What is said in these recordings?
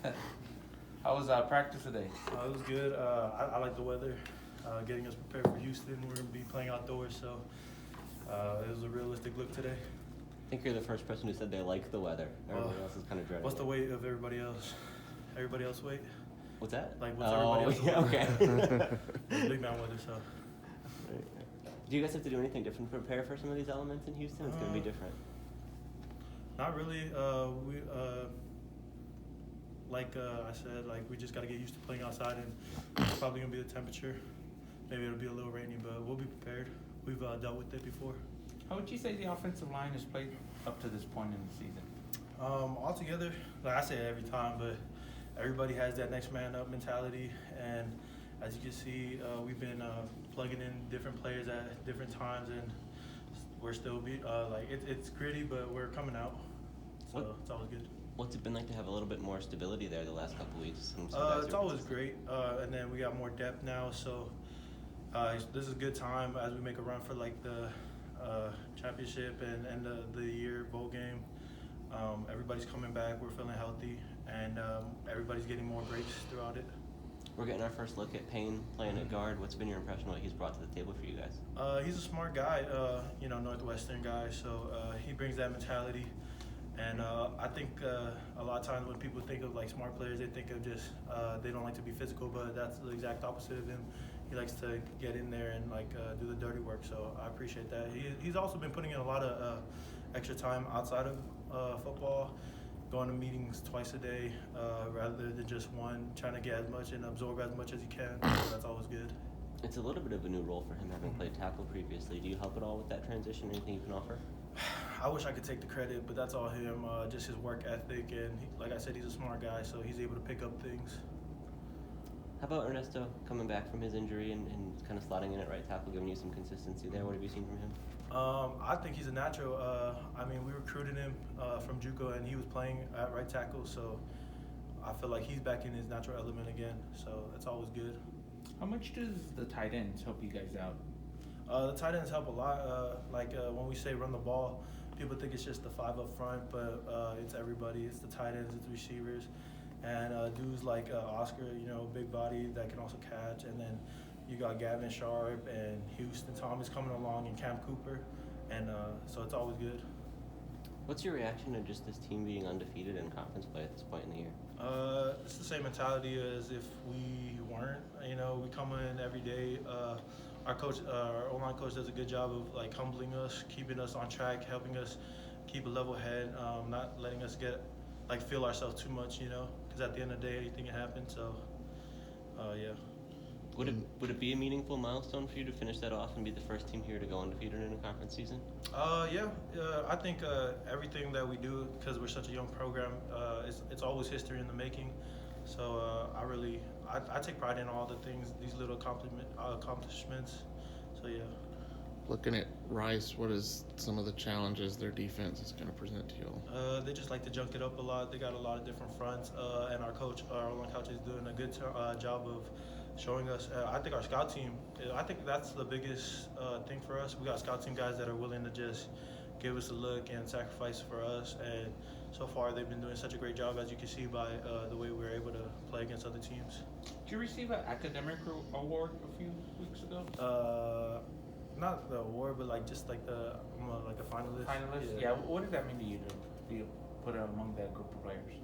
How was practice today? It was good. I like the weather, getting us prepared for Houston. We're going to be playing outdoors, so it was a realistic look today. I think you're the first person who said they like the weather. Everybody else is kind of dreading What's the it. weight of everybody else? Everybody else weight? What's that? Like, what's everybody else weight? Okay. It's big man weather, so. Right. Do you guys have to do anything different to prepare for some of these elements in Houston? It's going to be different. Not really. Like I said, like we just got to get used to playing outside, and it's probably gonna be the temperature. Maybe it'll be a little rainy, but we'll be prepared. We've dealt with it before. How would you say the offensive line has played up to this point in the season? Altogether, like I say it every time, but everybody has that next man up mentality, and as you can see, we've been plugging in different players at different times, and we're still it's gritty, but we're coming out, so it's always good. What's it been like to have a little bit more stability there the last couple of weeks? It's always great, and then we got more depth now, so this is a good time as we make a run for like the championship and end of the year bowl game. Everybody's coming back, we're feeling healthy, and everybody's getting more breaks throughout it. We're getting our first look at Payne playing at guard. What's been your impression of what he's brought to the table for you guys? He's a smart guy, Northwestern guy, so he brings that mentality. And I think a lot of times when people think of like smart players, they think of just they don't like to be physical, but that's the exact opposite of him. He likes to get in there and like do the dirty work. So I appreciate that. He's also been putting in a lot of extra time outside of football, going to meetings twice a day rather than just one, trying to get as much and absorb as much as he can. So that's always good. It's a little bit of a new role for him, having played tackle previously. Do you help at all with that transition? Anything you can offer? I wish I could take the credit, but that's all him. Just his work ethic, and like I said, he's a smart guy, so he's able to pick up things. How about Ernesto coming back from his injury and kind of slotting in at right tackle, giving you some consistency there? What have you seen from him? I think he's a natural. We recruited him from JUCO, and he was playing at right tackle, so I feel like he's back in his natural element again, so that's always good. How much does the tight ends help you guys out? The tight ends help a lot. When we say run the ball, people think it's just the five up front, but it's everybody. It's the tight ends, it's the receivers, and dudes like Oscar, big body that can also catch. And then you got Gavin Sharp and Houston Thomas coming along, and Cam Cooper, and so it's always good. What's your reaction to just this team being undefeated in conference play at this point in the year? It's the same mentality as if we weren't. We come in every day. Our coach, our O-line coach, does a good job of like humbling us, keeping us on track, helping us keep a level head, not letting us feel ourselves too much, because at the end of the day, anything can happen. So, yeah. Would it be a meaningful milestone for you to finish that off and be the first team here to go undefeated in a conference season? Yeah. I think everything that we do, because we're such a young program, it's always history in the making. So I take pride in all the things, these little accomplishments. So yeah. Looking at Rice, what is some of the challenges their defense is going to present to you? They just like to junk it up a lot. They got a lot of different fronts, and our O-line coach is doing a good job of showing us. I think our scout team, I think that's the biggest thing for us. We got scout team guys that are willing to just give us a look and sacrifice for us, and so far they've been doing such a great job, as you can see by the way we were able to play against other teams. Did you receive an academic award a few weeks ago? Not the award, but like just like I'm a finalist. Finalist? Yeah. What does that mean to you to be put among that group of players?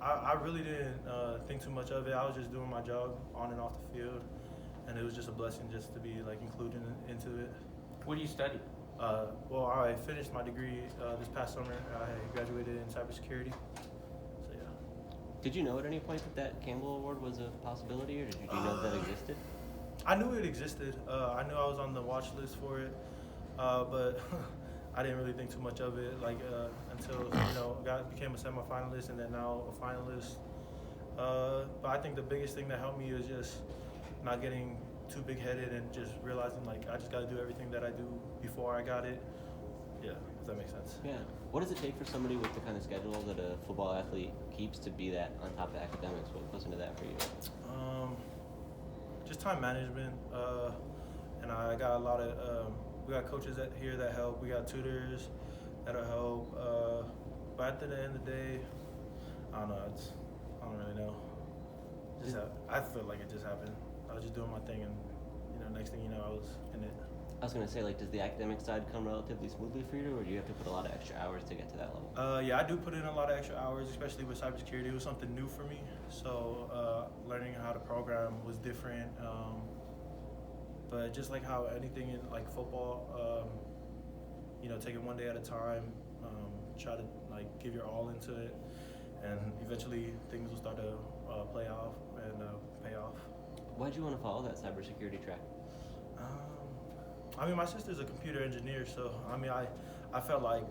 I really didn't think too much of it. I was just doing my job on and off the field, and it was just a blessing just to be like included into it. What do you study? Well, I finished my degree this past summer. I graduated in cybersecurity. So yeah. Did you know at any point that Campbell Award was a possibility, or did you know that existed? I knew it existed. I knew I was on the watch list for it, but I didn't really think too much of it until became a semifinalist and then now a finalist. But I think the biggest thing that helped me is just not getting too big-headed and just realizing like I just got to do everything that I do before I got it. Yeah, if that makes sense. Yeah. What does it take for somebody with the kind of schedule that a football athlete keeps to be that on top of academics? What goes into that for you? Just time management, and I got a lot of. We got coaches here that help. We got tutors that'll help. But at the end of the day, I don't know. I don't really know. I feel like it just happened. I was just doing my thing, and next thing you know, I was in it. I was gonna say, like, does the academic side come relatively smoothly for you, or do you have to put a lot of extra hours to get to that level? Yeah, I do put in a lot of extra hours, especially with cybersecurity. It was something new for me, so learning how to program was different. But just like how anything in like football, take it one day at a time. Try to like give your all into it, and eventually things will start to play off and pay off. Why'd you want to follow that cybersecurity track? My sister's a computer engineer, so I felt like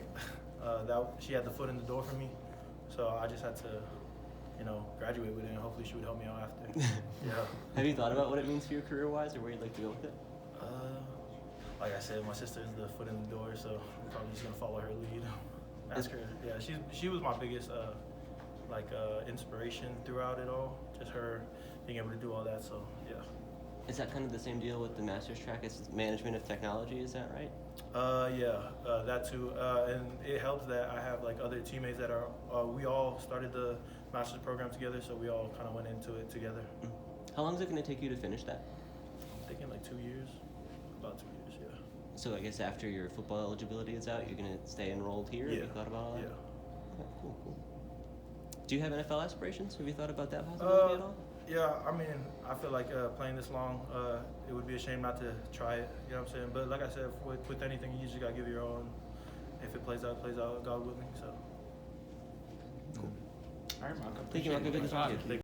that she had the foot in the door for me, so I just had to, graduate with it, and hopefully she would help me out after. Yeah. Have you thought about what it means for your career-wise, or where you'd like to go with it? Like I said, my sister's the foot in the door, so I'm probably just gonna follow her lead. Ask her. Yeah, she was my biggest inspiration throughout it all. Just her being able to do all that. So yeah. Is that kind of the same deal with the master's track? It's management of technology, is that right? That too. And it helps that I have like other teammates that are. We all started the master's program together, so we all kind of went into it together. How long is it going to take you to finish that? I'm thinking like 2 years. About 2 years, yeah. So I guess after your football eligibility is out, you're going to stay enrolled here? Yeah. Have you thought about all that? Yeah. Okay, cool. Do you have NFL aspirations? Have you thought about that possibility at all? Yeah, I feel like playing this long, it would be a shame not to try it. You know what I'm saying? But like I said, with anything, you just gotta give your all. And if it plays out, it plays out. God willing. So. All right, Maka. Thank you, Maka. Good to talk to you.